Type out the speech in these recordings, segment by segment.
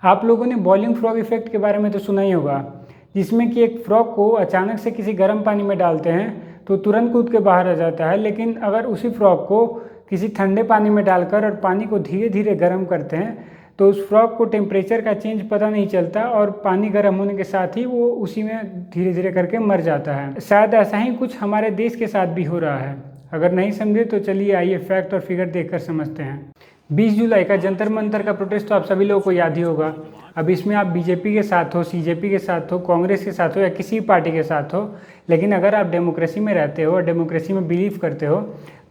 आप लोगों ने बॉइलिंग फ्रॉग इफेक्ट के बारे में तो सुना ही होगा, जिसमें कि एक फ्रॉग को अचानक से किसी गर्म पानी में डालते हैं तो तुरंत कूद के बाहर आ जाता है, लेकिन अगर उसी फ्रॉग को किसी ठंडे पानी में डालकर और पानी को धीरे धीरे गर्म करते हैं तो उस फ्रॉग को टेम्परेचर का चेंज पता नहीं चलता और पानी गर्म होने के साथ ही वो उसी में धीरे धीरे करके मर जाता है। शायद ऐसा ही कुछ हमारे देश के साथ भी हो रहा है। अगर नहीं समझे तो चलिए आइए फैक्ट और फिगर देखकर समझते हैं। 20 जुलाई का जंतर मंतर का प्रोटेस्ट तो आप सभी लोगों को याद ही होगा। अब इसमें आप बीजेपी के साथ हो, सीजेपी के साथ हो, कांग्रेस के साथ हो या किसी पार्टी के साथ हो, लेकिन अगर आप डेमोक्रेसी में रहते हो और डेमोक्रेसी में बिलीव करते हो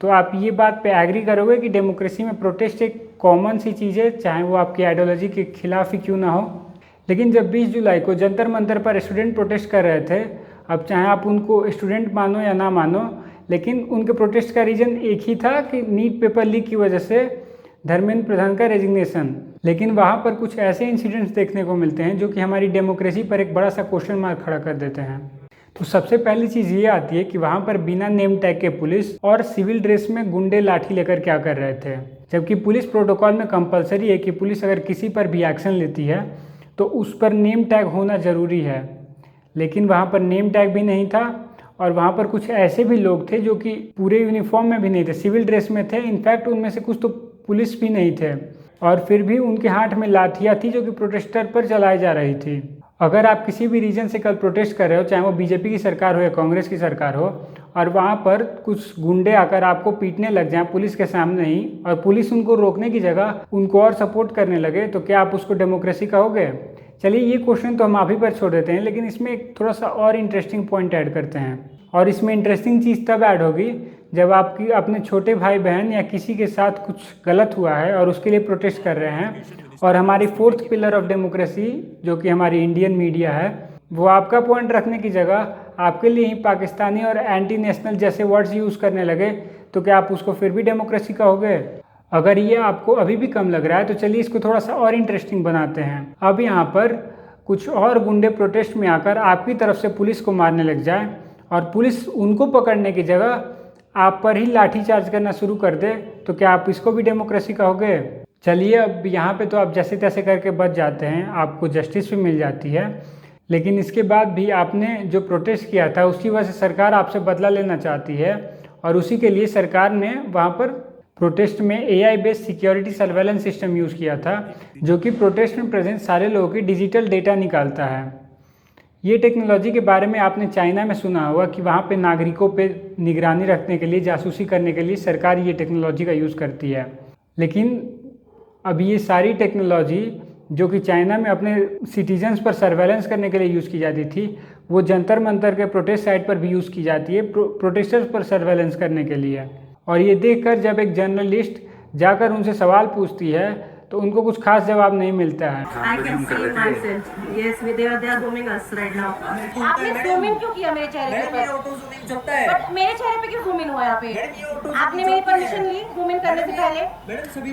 तो आप ये बात पे एग्री करोगे कि डेमोक्रेसी में प्रोटेस्ट एक कॉमन सी चीज़ है, चाहे वो आपकी आइडियोलॉजी के खिलाफ ही क्यों ना हो। लेकिन जब 20 जुलाई को जंतर मंतर पर स्टूडेंट प्रोटेस्ट कर रहे थे, अब चाहे आप उनको स्टूडेंट मानो या ना मानो, लेकिन उनके प्रोटेस्ट का रीज़न एक ही था कि नीट पेपर लीक की वजह से धर्मेंद्र प्रधान का रेजिग्नेशन। लेकिन वहाँ पर कुछ ऐसे इंसिडेंट्स देखने को मिलते हैं जो कि हमारी डेमोक्रेसी पर एक बड़ा सा क्वेश्चन मार्क खड़ा कर देते हैं। तो सबसे पहली चीज़ ये आती है कि वहाँ पर बिना नेम टैग के पुलिस और सिविल ड्रेस में गुंडे लाठी लेकर क्या कर रहे थे, जबकि पुलिस प्रोटोकॉल में कंपलसरी है कि पुलिस अगर किसी पर भी एक्शन लेती है तो उस पर नेम टैग होना ज़रूरी है। लेकिन वहाँ पर नेम टैग भी नहीं था और वहाँ पर कुछ ऐसे भी लोग थे जो कि पूरे यूनिफॉर्म में भी नहीं थे, सिविल ड्रेस में थे। इनफैक्ट उनमें से कुछ तो पुलिस भी नहीं थे और फिर भी उनके हाथ में लाठियाँ थी जो कि प्रोटेस्टर पर चलाई जा रही थी। अगर आप किसी भी रीजन से कल प्रोटेस्ट कर रहे हो, चाहे वो बीजेपी की सरकार हो या कांग्रेस की सरकार हो, और वहाँ पर कुछ गुंडे आकर आपको पीटने लग जाएं पुलिस के सामने ही और पुलिस उनको रोकने की जगह उनको और सपोर्ट करने लगे, तो क्या आप उसको डेमोक्रेसी कहोगे? चलिए ये क्वेश्चन तो हम आप ही पर छोड़ देते हैं, लेकिन इसमें एक थोड़ा सा और इंटरेस्टिंग पॉइंट ऐड करते हैं। और इसमें इंटरेस्टिंग चीज़ तब ऐड होगी जब आपकी अपने छोटे भाई बहन या किसी के साथ कुछ गलत हुआ है और उसके लिए प्रोटेस्ट कर रहे हैं और हमारी फोर्थ पिलर ऑफ डेमोक्रेसी जो कि हमारी इंडियन मीडिया है, वो आपका पॉइंट रखने की जगह आपके लिए ही पाकिस्तानी और एंटी नेशनल जैसे वर्ड्स यूज़ करने लगे, तो क्या आप उसको फिर भी डेमोक्रेसी कहोगे? अगर ये आपको अभी भी कम लग रहा है तो चलिए इसको थोड़ा सा और इंटरेस्टिंग बनाते हैं। अब यहाँ पर कुछ और गुंडे प्रोटेस्ट में आकर आपकी तरफ से पुलिस को मारने लग जाए और पुलिस उनको पकड़ने की जगह आप पर ही लाठी चार्ज करना शुरू कर दे, तो क्या आप इसको भी डेमोक्रेसी कहोगे? चलिए अब यहाँ पे तो आप जैसे तैसे करके बच जाते हैं, आपको जस्टिस भी मिल जाती है, लेकिन इसके बाद भी आपने जो प्रोटेस्ट किया था उसकी वजह से सरकार आपसे बदला लेना चाहती है और उसी के लिए सरकार ने वहाँ पर प्रोटेस्ट में AI based security surveillance system use किया था, जो कि प्रोटेस्ट में प्रेजेंट सारे लोगों की डिजिटल डेटा निकालता है। ये टेक्नोलॉजी के बारे में आपने चाइना में सुना होगा कि वहाँ पे नागरिकों पे निगरानी रखने के लिए, जासूसी करने के लिए सरकार ये टेक्नोलॉजी का यूज़ करती है। लेकिन अब ये सारी टेक्नोलॉजी जो कि चाइना में अपने सिटीजन्स पर सर्वेलेंस करने के लिए यूज़ की जाती थी, वो जंतर मंतर के प्रोटेस्ट साइट पर भी यूज़ की जाती है प्रोटेस्टर्स पर सर्वेलेंस करने के लिए। और ये देखकर जब एक जर्नलिस्ट जाकर उनसे सवाल पूछती है तो उनको कुछ खास जवाब नहीं मिलता है। आपने ज़ूम इन क्यों किया मेरे चेहरे पे? बट मेरे चेहरे पे क्यों ज़ूम इन हुआ यहाँ पे? आपने मेरी परमिशन ली ज़ूम इन करने से पहले?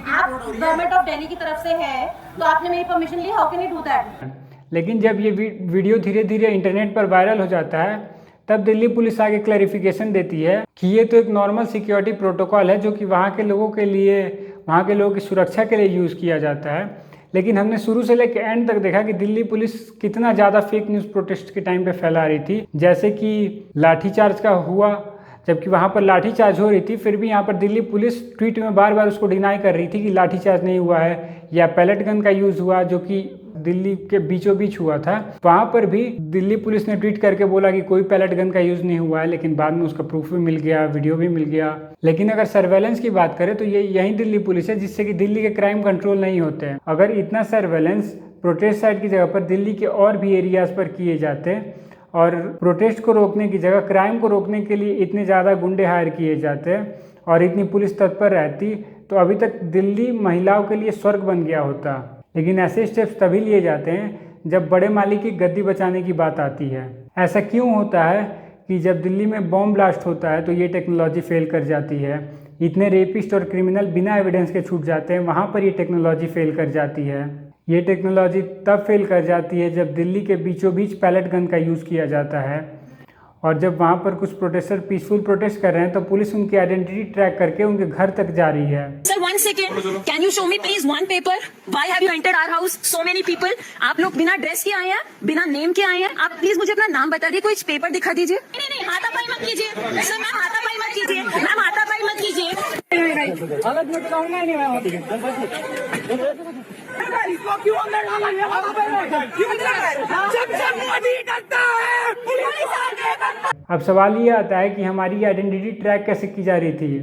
आप गवर्नमेंट ऑफ दिल्ली की तरफ से है तो आपने मेरी परमिशन ली, how can you do that? लेकिन जब ये वीडियो धीरे धीरे इंटरनेट पर वायरल हो जाता है तब दिल्ली पुलिस आगे क्लैरिफिकेशन देती है कि ये तो एक नॉर्मल सिक्योरिटी प्रोटोकॉल है जो कि वहाँ के लोगों के लिए, वहाँ के लोगों की सुरक्षा के लिए यूज़ किया जाता है। लेकिन हमने शुरू से लेकर एंड तक देखा कि दिल्ली पुलिस कितना ज़्यादा फेक न्यूज़ प्रोटेस्ट के टाइम पे फैला रही थी, जैसे कि लाठीचार्ज का हुआ, जबकि वहाँ पर लाठीचार्ज हो रही थी, फिर भी यहाँ पर दिल्ली पुलिस ट्वीट में बार बार उसको डिनाई कर रही थी कि लाठीचार्ज नहीं हुआ है, या पैलेट गन का यूज़ हुआ जो कि दिल्ली के बीचों बीच हुआ था। वहाँ पर भी दिल्ली पुलिस ने ट्वीट करके बोला कि कोई पैलेट गन का यूज़ नहीं हुआ है, लेकिन बाद में उसका प्रूफ भी मिल गया, वीडियो भी मिल गया। लेकिन अगर सर्वेलेंस की बात करें तो ये यही दिल्ली पुलिस है जिससे कि दिल्ली के क्राइम कंट्रोल नहीं होते हैं। अगर इतना सर्वेलेंस प्रोटेस्ट साइट की जगह पर दिल्ली के और भी एरियाज पर किए जाते और प्रोटेस्ट को रोकने की जगह क्राइम को रोकने के लिए इतने ज़्यादा गुंडे हायर किए जाते और इतनी पुलिस तत्पर रहती, तो अभी तक दिल्ली महिलाओं के लिए स्वर्ग बन गया होता। लेकिन ऐसे स्टेप्स तभी लिए जाते हैं जब बड़े मालिक की गद्दी बचाने की बात आती है। ऐसा क्यों होता है कि जब दिल्ली में बॉम्ब ब्लास्ट होता है तो ये टेक्नोलॉजी फेल कर जाती है, इतने रेपिस्ट और क्रिमिनल बिना एविडेंस के छूट जाते हैं, वहाँ पर ये टेक्नोलॉजी फेल कर जाती है। ये टेक्नोलॉजी तब फेल कर जाती है जब दिल्ली के बीचों बीच पैलेट गन का यूज़ किया जाता है और जब वहाँ पर कुछ प्रोटेस्टर पीसफुल प्रोटेस्ट कर रहे हैं तो पुलिस उनकी आइडेंटिटी ट्रैक करके उनके घर तक जा रही है। Sir, 1 second. Can you show me please one paper? Why have you entered our house? So many people. आप लोग बिना ड्रेस के आए हैं, बिना नेम के आए हैं। आप प्लीज मुझे अपना नाम बता दीजिए, कोई पेपर दिखा दीजिए। नहीं, हाथापाई मत कीजिए सर, मैम हाथापाई मत कीजिए, मैम हाथापाई मत कीजिए। अब सवाल ये आता है कि हमारी आइडेंटिटी ट्रैक कैसे की जा रही थी?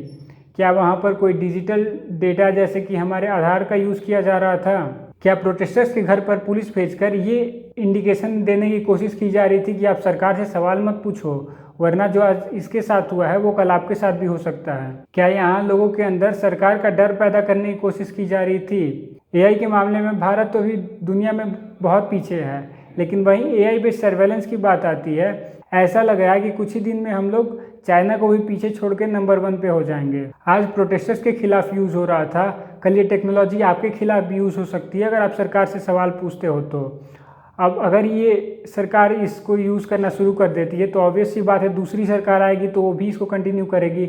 क्या वहाँ पर कोई डिजिटल डेटा जैसे कि हमारे आधार का यूज़ किया जा रहा था? क्या प्रोटेस्टर्स के घर पर पुलिस भेजकर ये इंडिकेशन देने की कोशिश की जा रही थी कि आप सरकार से सवाल मत पूछो, वरना जो आज इसके साथ हुआ है वो कल आपके साथ भी हो सकता है? क्या यहाँ लोगों के अंदर सरकार का डर पैदा करने की कोशिश की जा रही थी? एआई के मामले में भारत तो अभी दुनिया में बहुत पीछे है, लेकिन वहीं एआई बेस्ड सर्वेलेंस की बात आती है, ऐसा लग रहा है कि कुछ ही दिन में हम लोग चाइना को भी पीछे छोड़ के नंबर 1 पे हो जाएंगे। आज प्रोटेस्टर्स के खिलाफ यूज़ हो रहा था, कल ये टेक्नोलॉजी आपके खिलाफ भी यूज़ हो सकती है अगर आप सरकार से सवाल पूछते हो तो। अब अगर ये सरकार इसको यूज़ करना शुरू कर देती है तो ऑब्वियस सी बात है दूसरी सरकार आएगी तो वो भी इसको कंटिन्यू करेगी,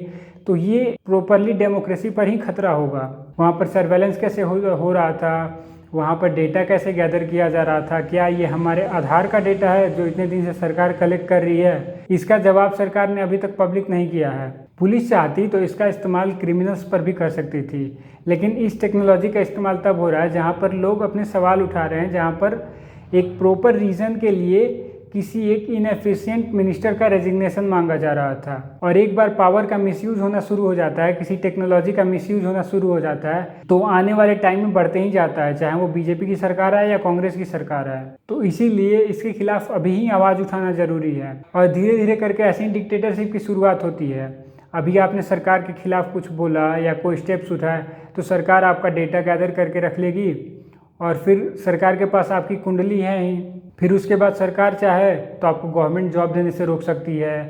तो ये प्रॉपरली डेमोक्रेसी पर ही खतरा होगा। वहाँ पर सर्वेलेंस कैसे हो रहा था, वहाँ पर डेटा कैसे गैदर किया जा रहा था, क्या ये हमारे आधार का डेटा है जो इतने दिन से सरकार कलेक्ट कर रही है? इसका जवाब सरकार ने अभी तक पब्लिक नहीं किया है। पुलिस चाहती तो इसका इस्तेमाल क्रिमिनल्स पर भी कर सकती थी, लेकिन इस टेक्नोलॉजी का इस्तेमाल तब हो रहा है जहाँ पर लोग अपने सवाल उठा रहे हैं, जहाँ पर एक प्रॉपर रीज़न के लिए किसी एक इनएफिशिएंट मिनिस्टर का रेजिग्नेशन मांगा जा रहा था। और एक बार पावर का मिसयूज़ होना शुरू हो जाता है, किसी टेक्नोलॉजी का मिसयूज़ होना शुरू हो जाता है, तो आने वाले टाइम में बढ़ते ही जाता है, चाहे वो बीजेपी की सरकार है या कांग्रेस की सरकार है। तो इसीलिए इसके खिलाफ अभी ही आवाज़ उठाना ज़रूरी है और धीरे धीरे करके ऐसी डिक्टेटरशिप की शुरुआत होती है। अभी आपने सरकार के खिलाफ कुछ बोला या कोई स्टेप्स उठाए तो सरकार आपका डेटा गैदर करके रख लेगी और फिर सरकार के पास आपकी कुंडली है ही। फिर उसके बाद सरकार चाहे तो आपको गवर्नमेंट जॉब देने से रोक सकती है,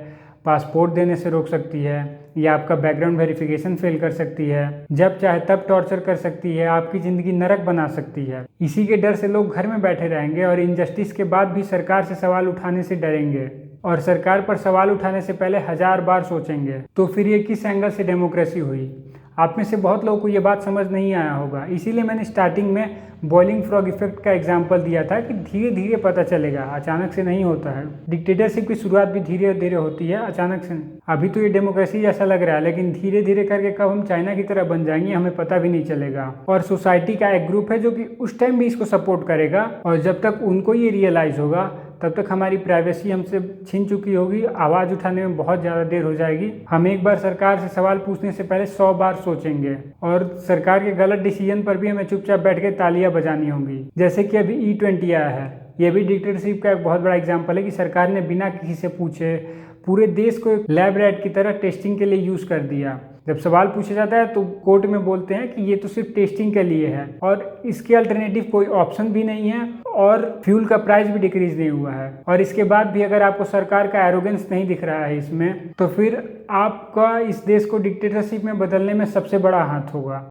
पासपोर्ट देने से रोक सकती है, या आपका बैकग्राउंड वेरिफिकेशन फेल कर सकती है, जब चाहे तब टॉर्चर कर सकती है, आपकी ज़िंदगी नरक बना सकती है। इसी के डर से लोग घर में बैठे रहेंगे और इनजस्टिस के बाद भी सरकार से सवाल उठाने से डरेंगे और सरकार पर सवाल उठाने से पहले 1000 बार सोचेंगे। तो फिर ये किस एंगल से डेमोक्रेसी हुई? आप में से बहुत लोगों को ये बात समझ नहीं आया होगा, इसीलिए मैंने स्टार्टिंग में बॉइलिंग फ्रॉग इफेक्ट का एग्जांपल दिया था कि धीरे धीरे पता चलेगा, अचानक से नहीं होता है। डिक्टेटरशिप की शुरुआत भी धीरे धीरे होती है, अचानक से नहीं। अभी तो ये डेमोक्रेसी जैसा लग रहा है, लेकिन धीरे धीरे करके कब हम चाइना की तरह बन जाएंगे हमें पता भी नहीं चलेगा। और सोसाइटी का एक ग्रुप है जो कि उस टाइम भी इसको सपोर्ट करेगा, और जब तक उनको ये रियलाइज़ होगा तब तक हमारी प्राइवेसी हमसे छीन चुकी होगी, आवाज़ उठाने में बहुत ज़्यादा देर हो जाएगी। हम एक बार सरकार से सवाल पूछने से पहले 100 बार सोचेंगे और सरकार के गलत डिसीजन पर भी हमें चुपचाप बैठ के तालियां बजानी होंगी। जैसे कि अभी E20 आया है, ये भी डिक्टेटरशिप का एक बहुत बड़ा एग्जाम्पल है कि सरकार ने बिना किसी से पूछे पूरे देश को एक लैब रैट की तरह टेस्टिंग के लिए यूज़ कर दिया। जब सवाल पूछा जाता है तो कोर्ट में बोलते हैं कि ये तो सिर्फ टेस्टिंग के लिए है और इसके अल्टरनेटिव कोई ऑप्शन भी नहीं है और फ्यूल का प्राइस भी डिक्रीज नहीं हुआ है। और इसके बाद भी अगर आपको सरकार का एरोगेंस नहीं दिख रहा है इसमें, तो फिर आपका इस देश को डिक्टेटरशिप में बदलने में सबसे बड़ा हाथ होगा।